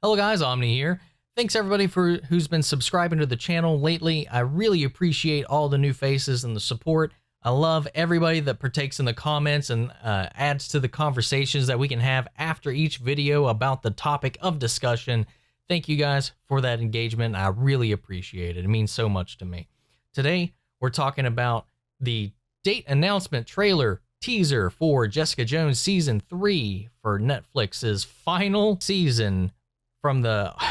Hello guys, Omni here. Thanks everybody for who's been subscribing to the channel lately. I really appreciate all the new faces and the support. I love everybody that partakes in the comments and adds to the conversations that we can have after each video about the topic of discussion. Thank you guys for that engagement. I really appreciate it. It means so much to me. Today, we're talking about the date announcement trailer teaser for Jessica Jones Season 3 for Netflix's final season from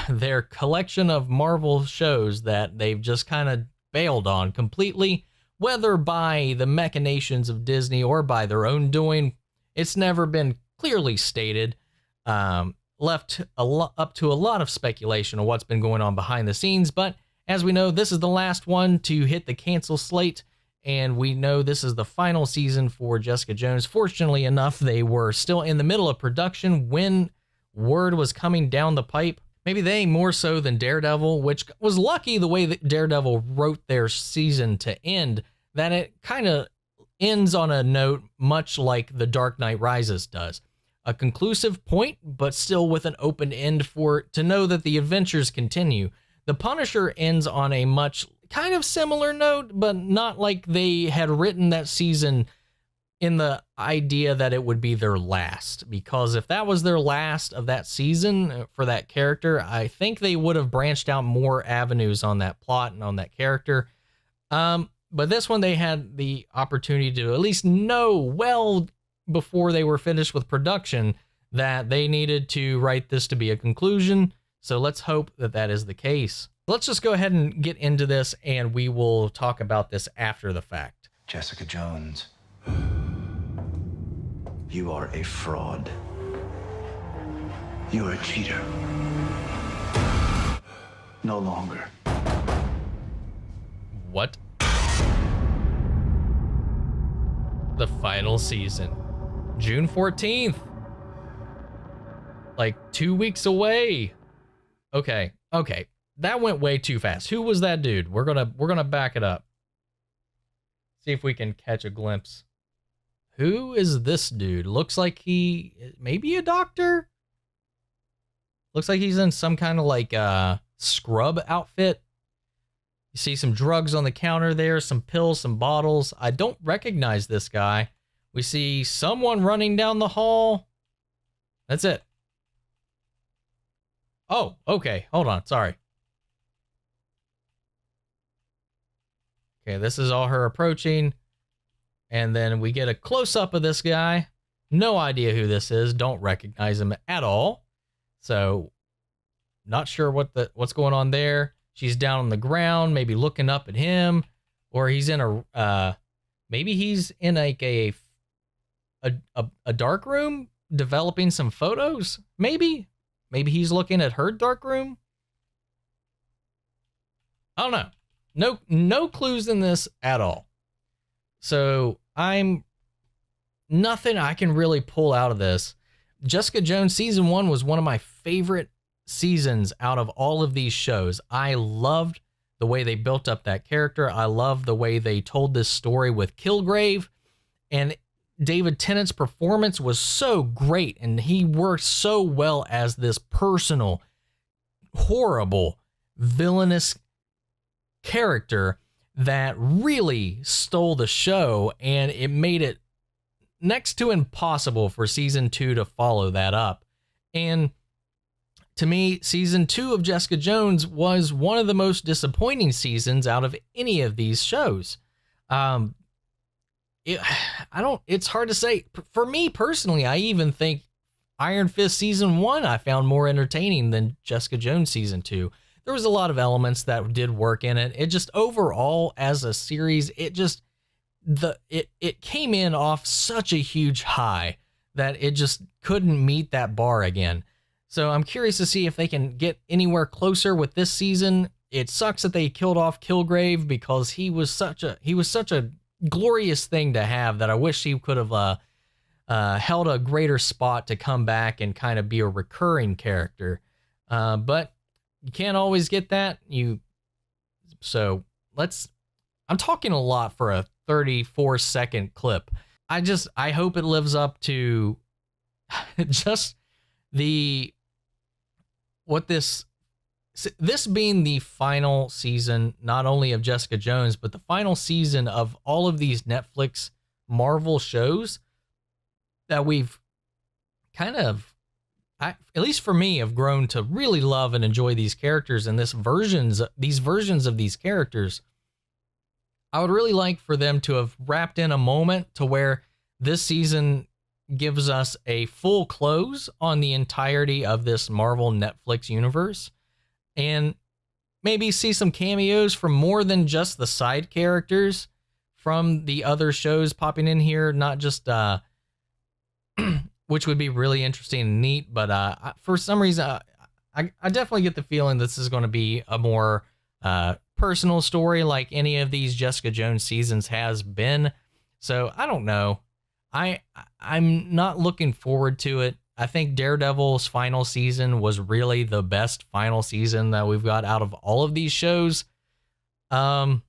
their collection of Marvel shows that they've just kind of bailed on completely, whether by the machinations of Disney or by their own doing. It's never been clearly stated, left up to a lot of speculation of what's been going on behind the scenes, but as we know, this is the last one to hit the cancel slate, and we know this is the final season for Jessica Jones. Fortunately enough, they were still in the middle of production when word was coming down the pipe. Maybe they more so than Daredevil, which was lucky the way that Daredevil wrote their season to end, that it kind of ends on a note much like The Dark Knight Rises does. A conclusive point, but still with an open end to know that the adventures continue. The Punisher ends on a much kind of similar note, but not like they had written that season in the idea that it would be their last, because if that was their last of that season for that character, I think they would have branched out more avenues on that plot and on that character. But this one, they had the opportunity to at least know well before they were finished with production that they needed to write this to be a conclusion. So let's hope that that is the case. Let's just go ahead and get into this, and we will talk about this after the fact. Jessica Jones. You are a fraud. You are a cheater. No longer. What? The final season. June 14th. Like 2 weeks away. Okay. That went way too fast. Who was that dude? We're gonna back it up. See if we can catch a glimpse. Who is this dude? Looks like he maybe a doctor. Looks like he's in some kind of like scrub outfit. You see some drugs on the counter there, some pills, some bottles. I don't recognize this guy. We see someone running down the hall. That's it. Oh, okay. Hold on. Sorry. Okay, this is all her approaching. And then we get a close-up of this guy. No idea who this is. Don't recognize him at all. So, not sure what's going on there. She's down on the ground, maybe looking up at him. Or he's in maybe he's in like a dark room developing some photos. Maybe he's looking at her dark room. I don't know. No clues in this at all. So nothing I can really pull out of this. Jessica Jones Season 1 was one of my favorite seasons out of all of these shows. I loved the way they built up that character. I loved the way they told this story with Kilgrave, and David Tennant's performance was so great, and he worked so well as this personal, horrible, villainous character that really stole the show, and it made it next to impossible for Season 2 to follow that up. And to me, Season 2 of Jessica Jones was one of the most disappointing seasons out of any of these shows. It's hard to say. For me personally, I even think Iron Fist Season 1 I found more entertaining than Jessica Jones Season 2. There was a lot of elements that did work in it. It just overall as a series, it came in off such a huge high that it just couldn't meet that bar again. So I'm curious to see if they can get anywhere closer with this season. It sucks that they killed off Kilgrave because he was such a glorious thing to have that I wish he could have held a greater spot to come back and kind of be a recurring character. But you can't always get that. I'm talking a lot for a 34-second clip. I hope it lives up to just what this being the final season, not only of Jessica Jones, but the final season of all of these Netflix Marvel shows that we've kind of, at least for me, have grown to really love and enjoy these characters and these versions of these characters. I would really like for them to have wrapped in a moment to where this season gives us a full close on the entirety of this Marvel Netflix universe, and maybe see some cameos from more than just the side characters from the other shows popping in here, not just which would be really interesting and neat. But for some reason, I definitely get the feeling this is going to be a more personal story like any of these Jessica Jones seasons has been. So I don't know. I'm not looking forward to it. I think Daredevil's final season was really the best final season that we've got out of all of these shows. So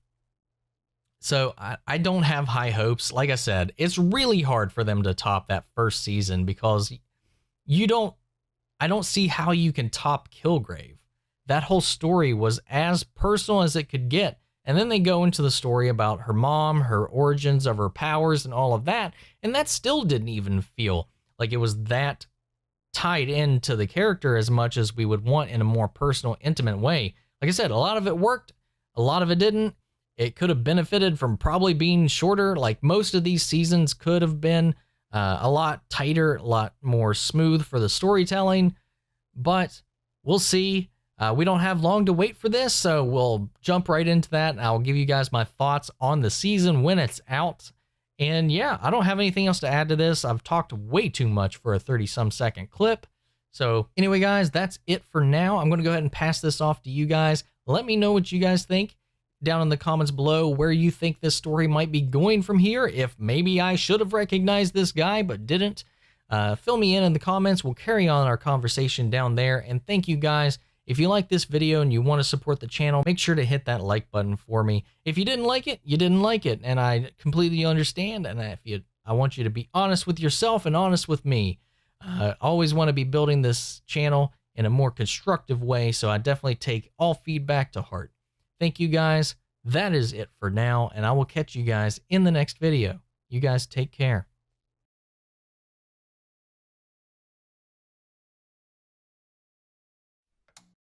I don't have high hopes. Like I said, it's really hard for them to top that first season because I don't see how you can top Kilgrave. That whole story was as personal as it could get. And then they go into the story about her mom, her origins of her powers and all of that. And that still didn't even feel like it was that tied into the character as much as we would want in a more personal, intimate way. Like I said, a lot of it worked, a lot of it didn't. It could have benefited from probably being shorter. Like most of these seasons could have been a lot tighter, a lot more smooth for the storytelling, but we'll see. We don't have long to wait for this, so we'll jump right into that. I'll give you guys my thoughts on the season when it's out. And yeah, I don't have anything else to add to this. I've talked way too much for a 30-some second clip. So anyway, guys, that's it for now. I'm going to go ahead and pass this off to you guys. Let me know what you guys think down in the comments below, where you think this story might be going from here. If maybe I should have recognized this guy but didn't, fill me in the comments. We'll carry on our conversation down there. And thank you guys. If you like this video and you want to support the channel, make sure to hit that like button for me. If you didn't like it, you didn't like it, and I completely understand. And I want you to be honest with yourself and honest with me. I always want to be building this channel in a more constructive way, so I definitely take all feedback to heart. Thank you guys. That is it for now, and I will catch you guys in the next video. You guys take care.